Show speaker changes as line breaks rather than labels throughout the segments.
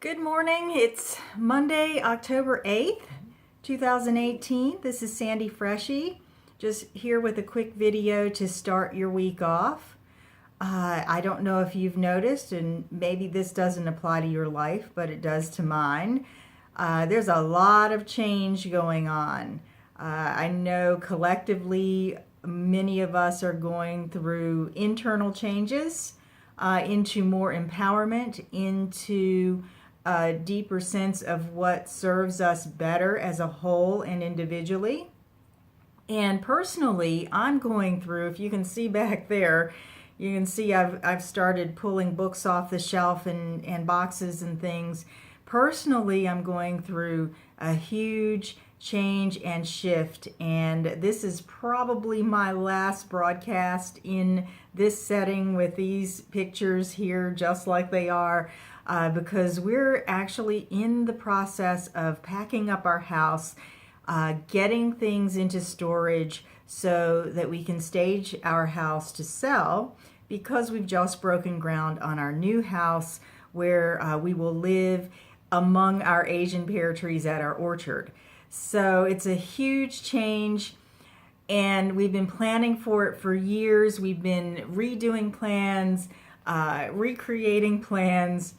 Good morning. It's Monday, October 8th, 2018. This is Sandy Freshy, just here with a quick video to start your week off. I don't know if you've noticed, and maybe this doesn't apply to your life, but it does to mine. There's a lot of change going on. I know collectively many of us are going through internal changes into more empowerment, into a deeper sense of what serves us better as a whole and individually. And personally, I'm going through, if you can see back there, you can see I've started pulling books off the shelf and boxes and things. Personally, I'm going through a huge change and shift, and this is probably my last broadcast in this setting with these pictures here just like they are, because we're actually in the process of packing up our house, getting things into storage so that we can stage our house to sell, because we've just broken ground on our new house where we will live among our Asian pear trees at our orchard. So it's a huge change, and we've been planning for it for years. We've been redoing plans, recreating plans,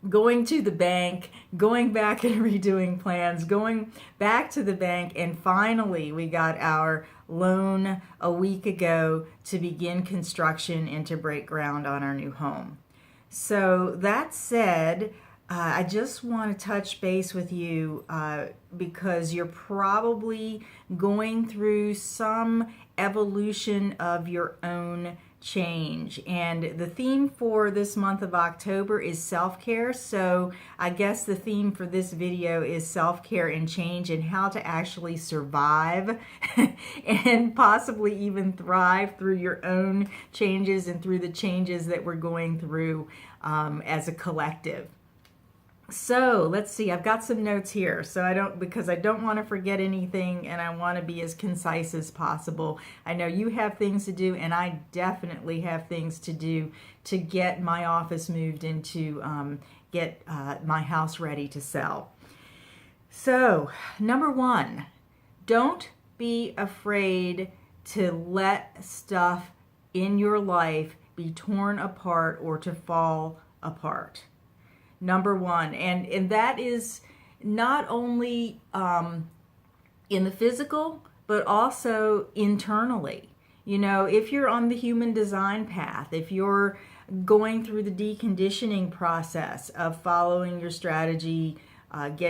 going to the bank, going back and redoing plans, going back to the bank, and finally we got our loan a week ago to begin construction and to break ground on our new home. So that said, I just want to touch base with you because you're probably going through some evolution of your own change. And the theme for this month of October is self-care. So I guess the theme for this video is self-care and change, and how to actually survive and possibly even thrive through your own changes and through the changes that we're going through as a collective. So let's see, I've got some notes here, because I don't want to forget anything, and I want to be as concise as possible. I know you have things to do, and I definitely have things to do to get my office moved into, get my house ready to sell. So, number one, don't be afraid to let stuff in your life be torn apart or to fall apart. Number one, and that is not only in the physical, but also internally. You know, if you're on the human design path, if you're going through the deconditioning process of following your strategy,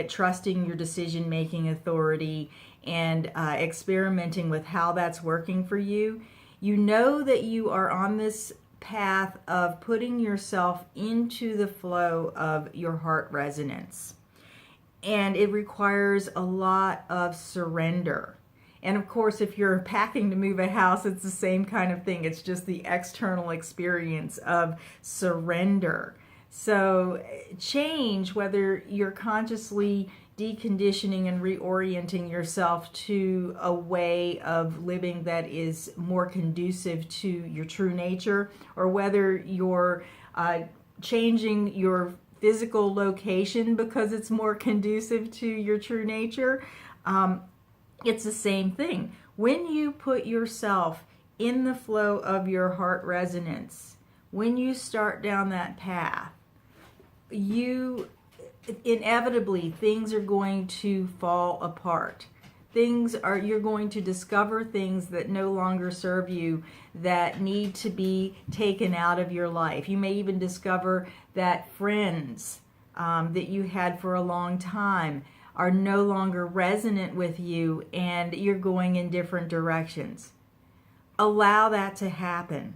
trusting your decision-making authority, and experimenting with how that's working for you, you know that you are on this path of putting yourself into the flow of your heart resonance. And it requires a lot of surrender. And of course, if you're packing to move a house, it's the same kind of thing. It's just the external experience of surrender. So change, whether you're consciously deconditioning and reorienting yourself to a way of living that is more conducive to your true nature, or whether you're changing your physical location because it's more conducive to your true nature, it's the same thing. When you put yourself in the flow of your heart resonance, when you start down that path, inevitably things are going to fall apart. You're going to discover things that no longer serve you, that need to be taken out of your life. You may even discover that friends that you had for a long time are no longer resonant with you, and you're going in different directions. Allow that to happen.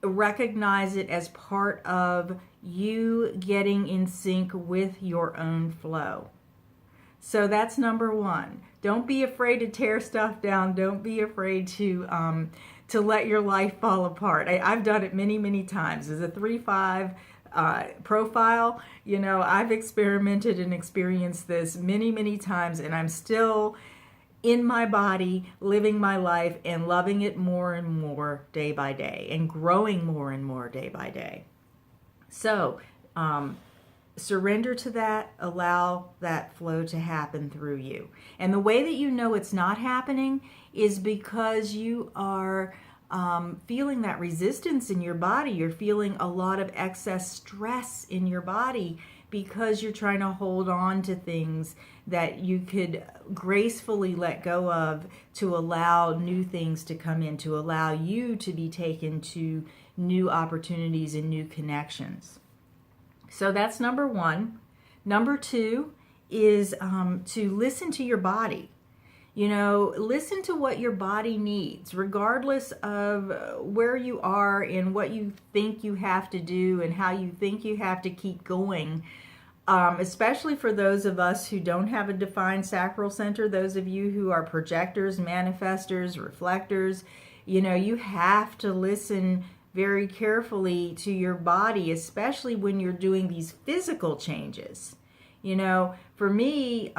Recognize it as part of you getting in sync with your own flow. So that's number one. Don't be afraid to tear stuff down. Don't be afraid to let your life fall apart. I've done it many, many times. As a 3-5 profile, you know, I've experimented and experienced this many, many times, and I'm still in my body, living my life and loving it more and more day by day, and growing more and more day by day. So surrender to that, allow that flow to happen through you. And the way that you know it's not happening is because you are feeling that resistance in your body. You're feeling a lot of excess stress in your body because you're trying to hold on to things that you could gracefully let go of to allow new things to come in, to allow you to be taken to new opportunities and new connections. So that's number one. Number two is to listen to your body. You know, listen to what your body needs, regardless of where you are and what you think you have to do and how you think you have to keep going. Especially for those of us who don't have a defined sacral center, those of you who are projectors, manifestors, reflectors, you know, you have to listen very carefully to your body, especially when you're doing these physical changes. You know, for me,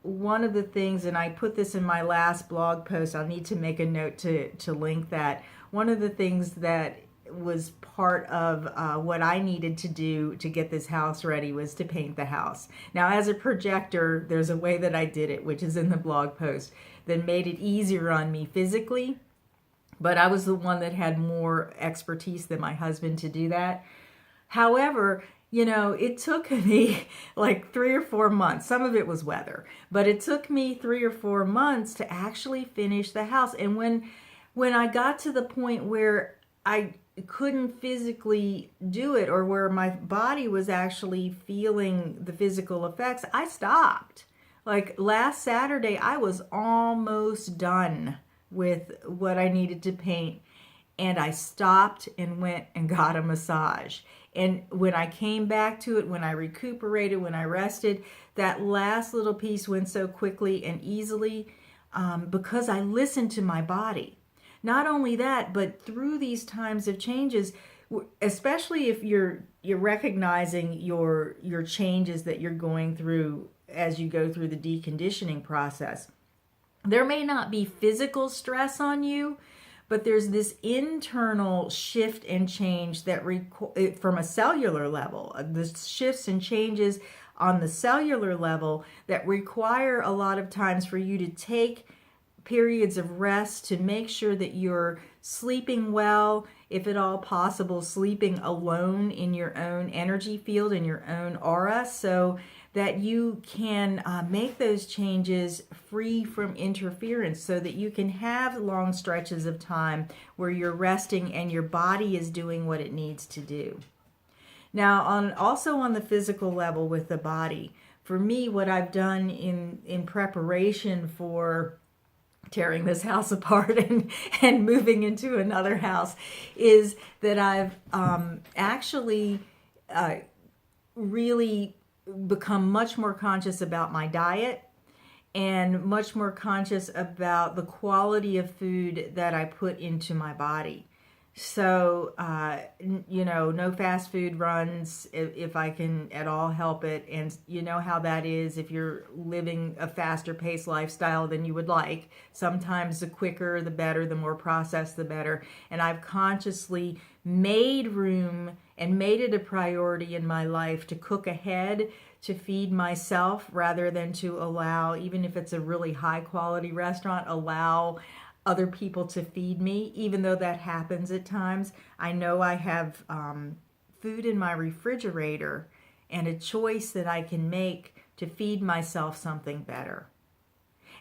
one of the things, and I put this in my last blog post, I'll need to make a note to link that. One of the things that was part of what I needed to do to get this house ready was to paint the house. Now, as a projector, there's a way that I did it, which is in the blog post, that made it easier on me physically. But I was the one that had more expertise than my husband to do that. However, you know, it took me like 3 or 4 months. Some of it was weather, but it took me 3 or 4 months to actually finish the house. And when I got to the point where I couldn't physically do it, or where my body was actually feeling the physical effects, I stopped. Like last Saturday, I was almost done with what I needed to paint, and I stopped and went and got a massage. And when I came back to it, when I recuperated, when I rested, that last little piece went so quickly and easily because I listened to my body. Not only that, but through these times of changes, especially if you're recognizing your changes that you're going through as you go through the deconditioning process, there may not be physical stress on you, but there's this internal shift and change that from a cellular level, the shifts and changes on the cellular level that require a lot of times for you to take periods of rest to make sure that you're sleeping well, if at all possible, sleeping alone in your own energy field, in your own aura, so that you can make those changes free from interference, so that you can have long stretches of time where you're resting and your body is doing what it needs to do. Now, also on the physical level with the body, for me, what I've done in preparation for tearing this house apart and moving into another house is that I've actually really become much more conscious about my diet and much more conscious about the quality of food that I put into my body. So, you know, no fast food runs if I can at all help it. And you know how that is if you're living a faster paced lifestyle than you would like. Sometimes the quicker, the better, the more processed, the better. And I've consciously made room and made it a priority in my life to cook ahead, to feed myself rather than to allow, even if it's a really high quality restaurant, allow other people to feed me, even though that happens at times. I know I have food in my refrigerator and a choice that I can make to feed myself something better.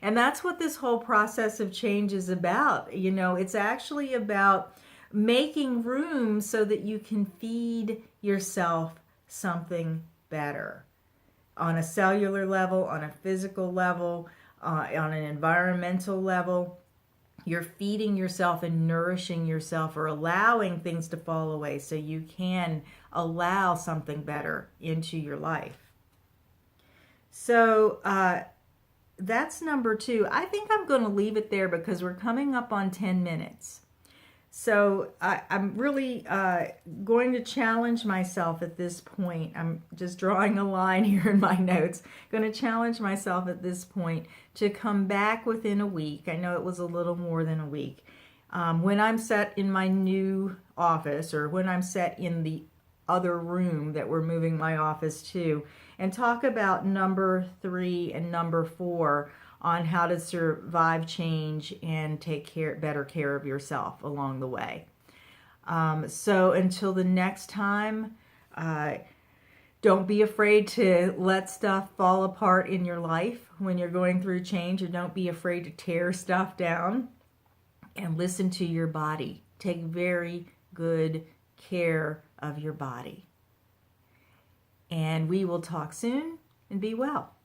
And that's what this whole process of change is about. You know, it's actually about making room so that you can feed yourself something better on a cellular level, on a physical level, on an environmental level. You're feeding yourself and nourishing yourself, or allowing things to fall away so you can allow something better into your life. So that's number 2. I think I'm going to leave it there because we're coming up on 10 minutes. So I'm really going to challenge myself at this point. I'm just drawing a line here in my notes. Going to challenge myself at this point to come back within a week. I know it was a little more than a week. When I'm set in my new office, or when I'm set in the other room that we're moving my office to, and talk about number 3 and number 4 on how to survive change and take better care of yourself along the way. So until the next time, don't be afraid to let stuff fall apart in your life when you're going through change, or don't be afraid to tear stuff down, and listen to your body. Take very good care of your body. And we will talk soon, and be well.